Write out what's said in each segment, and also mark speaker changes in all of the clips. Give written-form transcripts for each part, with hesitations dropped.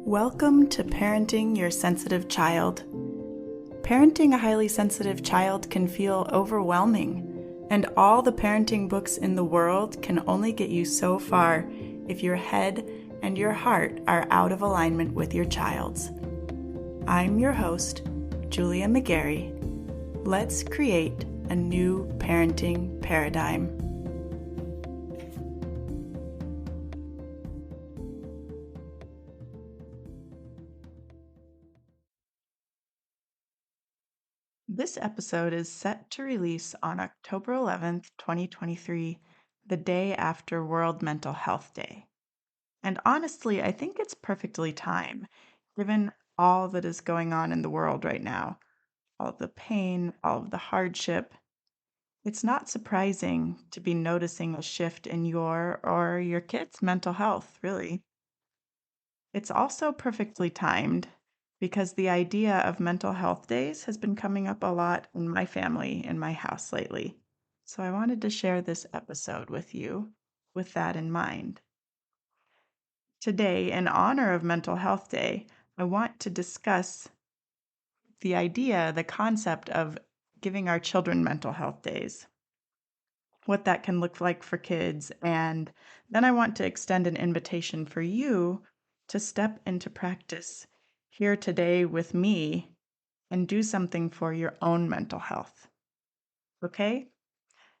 Speaker 1: Welcome to Parenting Your Sensitive Child. Parenting a highly sensitive child can feel overwhelming, and all the parenting books in the world can only get you so far if your head and your heart are out of alignment with your child's. I'm your host, Julia McGarry. Let's create a new parenting paradigm. This episode is set to release on October 11th, 2023, the day after World Mental Health Day. And honestly, I think it's perfectly timed, given all that is going on in the world right now, all of the pain, all of the hardship. It's not surprising to be noticing a shift in your or your kids' mental health, really. It's also perfectly timed because the idea of mental health days has been coming up a lot in my family, in my house lately. So I wanted to share this episode with you with that in mind. Today, in honor of Mental Health Day, I want to discuss the idea, the concept of giving our children mental health days, what that can look like for kids, and then I want to extend an invitation for you to step into practice here today with me and do something for your own mental health. Okay?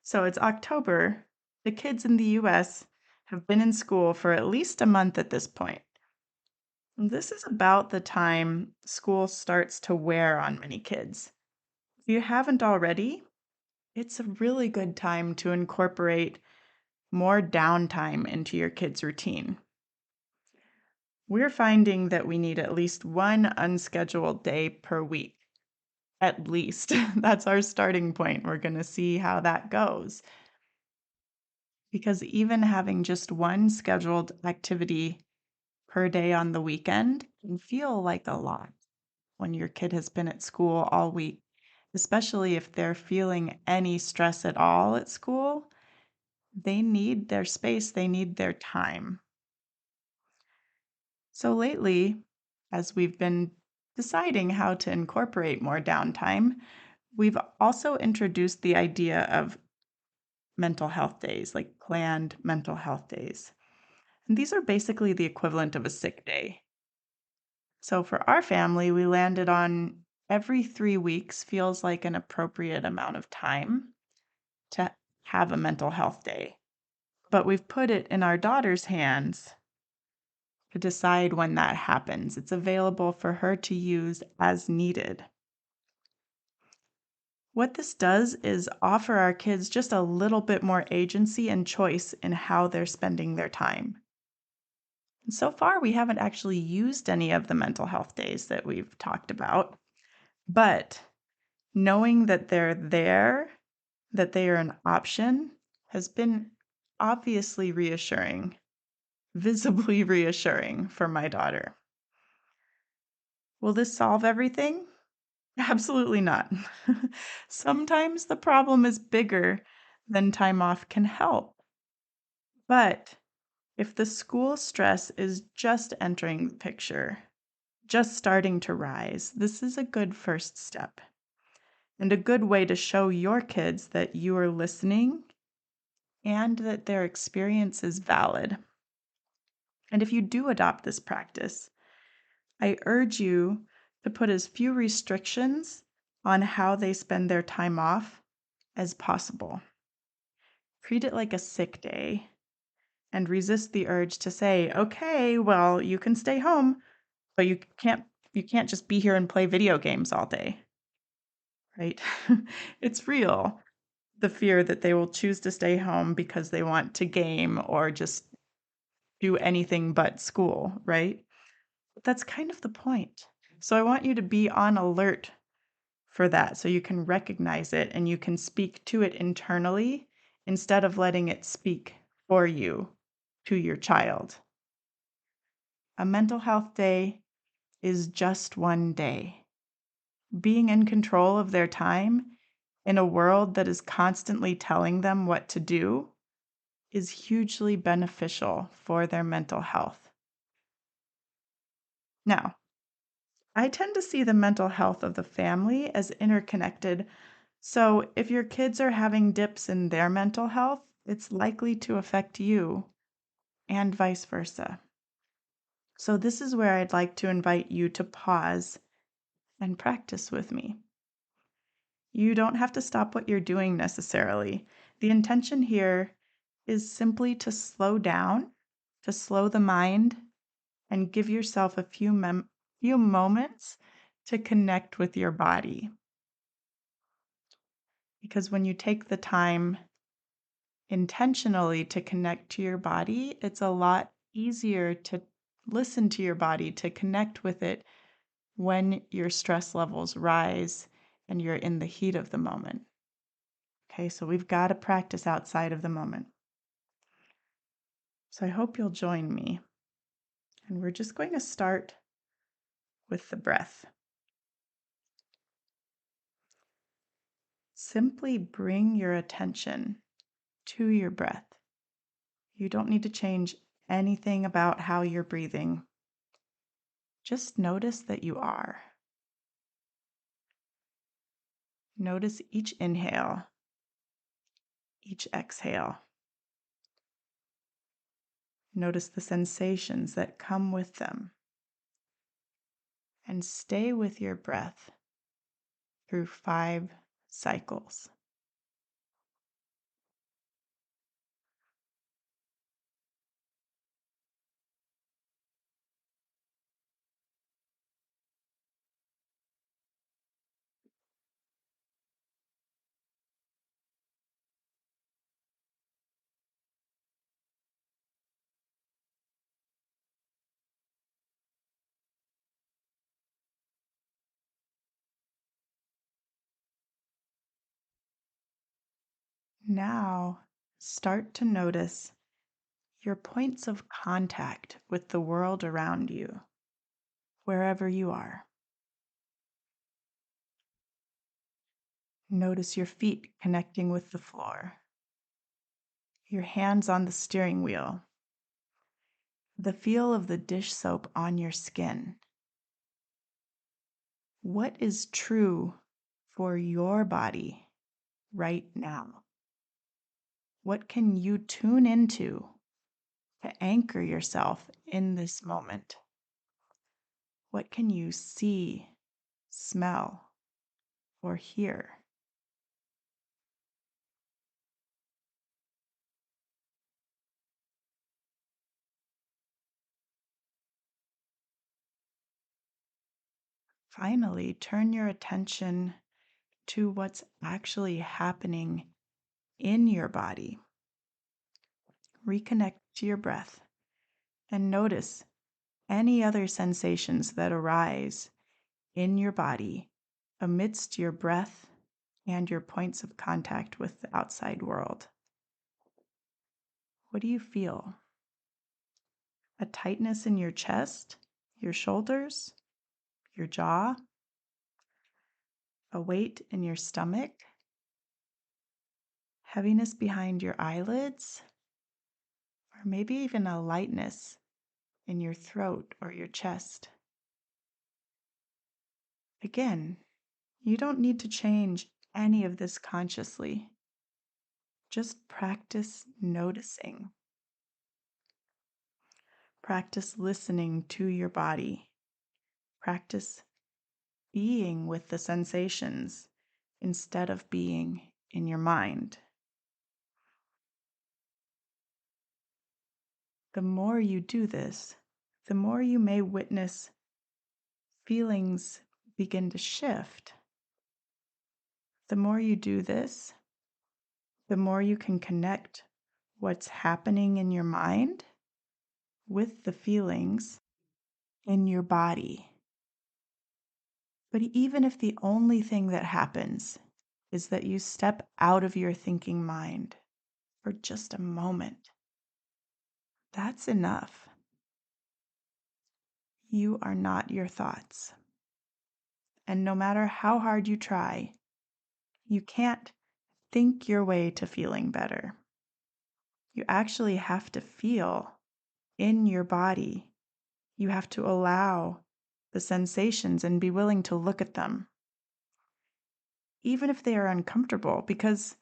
Speaker 1: So it's October. The kids in the US have been in school for at least a month at this point. And this is about the time school starts to wear on many kids. If you haven't already, it's a really good time to incorporate more downtime into your kids' routine. We're finding that we need at least one unscheduled day per week. At least. That's our starting point. We're going to see how that goes. Because even having just one scheduled activity per day on the weekend can feel like a lot when your kid has been at school all week, especially if they're feeling any stress at all at school. They need their space, they need their time. So lately, as we've been deciding how to incorporate more downtime, we've also introduced the idea of mental health days, like planned mental health days. And these are basically the equivalent of a sick day. So for our family, we landed on every 3 weeks feels like an appropriate amount of time to have a mental health day. But we've put it in our daughter's hands to decide when that happens. It's available for her to use as needed. What this does is offer our kids just a little bit more agency and choice in how they're spending their time. And so far, we haven't actually used any of the mental health days that we've talked about, but knowing that they're there, that they are an option, has been obviously reassuring, visibly reassuring for my daughter. Will this solve everything? Absolutely not. Sometimes the problem is bigger than time off can help. But if the school stress is just entering the picture, just starting to rise, this is a good first step and a good way to show your kids that you are listening and that their experience is valid. And if you do adopt this practice, I urge you to put as few restrictions on how they spend their time off as possible. Treat it like a sick day and resist the urge to say, okay, well, you can stay home, but you can't just be here and play video games all day. Right? It's real. The fear that they will choose to stay home because they want to game or just do anything but school, right? But that's kind of the point. So I want you to be on alert for that so you can recognize it and you can speak to it internally instead of letting it speak for you to your child. A mental health day is just one day. Being in control of their time in a world that is constantly telling them what to do is hugely beneficial for their mental health. Now, I tend to see the mental health of the family as interconnected. So, if your kids are having dips in their mental health, it's likely to affect you and vice versa. So, this is where I'd like to invite you to pause and practice with me. You don't have to stop what you're doing necessarily. The intention here is simply to slow down, to slow the mind, and give yourself a few moments to connect with your body. Because when you take the time intentionally to connect to your body, it's a lot easier to listen to your body, to connect with it when your stress levels rise and you're in the heat of the moment. Okay, so we've got to practice outside of the moment. So I hope you'll join me. And we're just going to start with the breath. Simply bring your attention to your breath. You don't need to change anything about how you're breathing. Just notice that you are. Notice each inhale, each exhale. Notice the sensations that come with them. And stay with your breath through 5 cycles. Now, start to notice your points of contact with the world around you, wherever you are. Notice your feet connecting with the floor, your hands on the steering wheel, the feel of the dish soap on your skin. What is true for your body right now? What can you tune into to anchor yourself in this moment? What can you see, smell, or hear? Finally, turn your attention to what's actually happening in your body. Reconnect to your breath and notice any other sensations that arise in your body amidst your breath and your points of contact with the outside world. What do you feel? A tightness in your chest, your shoulders, your jaw? A weight in your stomach? Heaviness behind your eyelids? Or maybe even a lightness in your throat or your chest? Again, you don't need to change any of this consciously. Just practice noticing. Practice listening to your body. Practice being with the sensations instead of being in your mind. The more you do this, the more you may witness feelings begin to shift. The more you do this, the more you can connect what's happening in your mind with the feelings in your body. But even if the only thing that happens is that you step out of your thinking mind for just a moment, that's enough. You are not your thoughts. And no matter how hard you try, you can't think your way to feeling better. You actually have to feel in your body. You have to allow the sensations and be willing to look at them, even if they are uncomfortable, because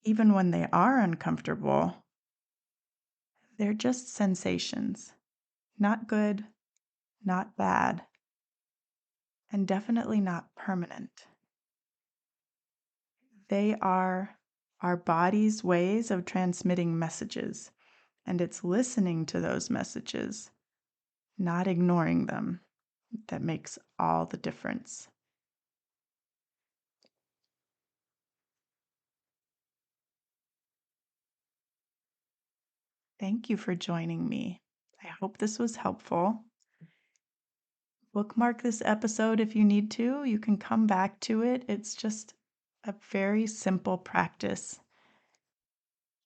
Speaker 1: even when they are uncomfortable, they're just sensations. Not good, not bad, and definitely not permanent. They are our body's ways of transmitting messages, and it's listening to those messages, not ignoring them, that makes all the difference. Thank you for joining me. I hope this was helpful. Bookmark this episode if you need to. You can come back to it. It's just a very simple practice.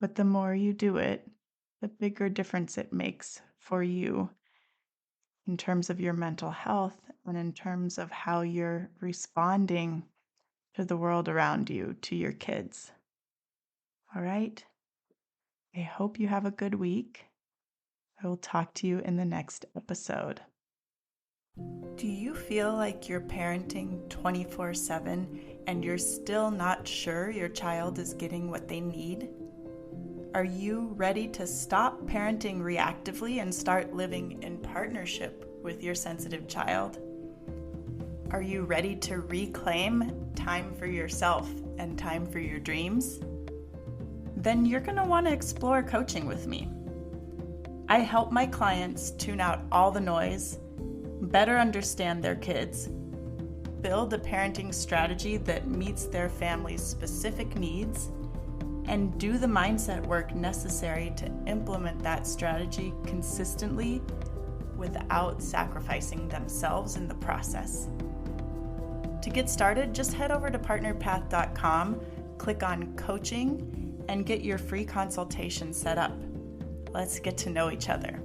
Speaker 1: But the more you do it, the bigger difference it makes for you in terms of your mental health and in terms of how you're responding to the world around you, to your kids. All right? I hope you have a good week. I will talk to you in the next episode. Do you feel like you're parenting 24/7 and you're still not sure your child is getting what they need? Are you ready to stop parenting reactively and start living in partnership with your sensitive child? Are you ready to reclaim time for yourself and time for your dreams? Then you're going to want to explore coaching with me. I help my clients tune out all the noise, better understand their kids, build a parenting strategy that meets their family's specific needs, and do the mindset work necessary to implement that strategy consistently without sacrificing themselves in the process. To get started, just head over to partnerpath.com, click on coaching, and get your free consultation set up. Let's get to know each other.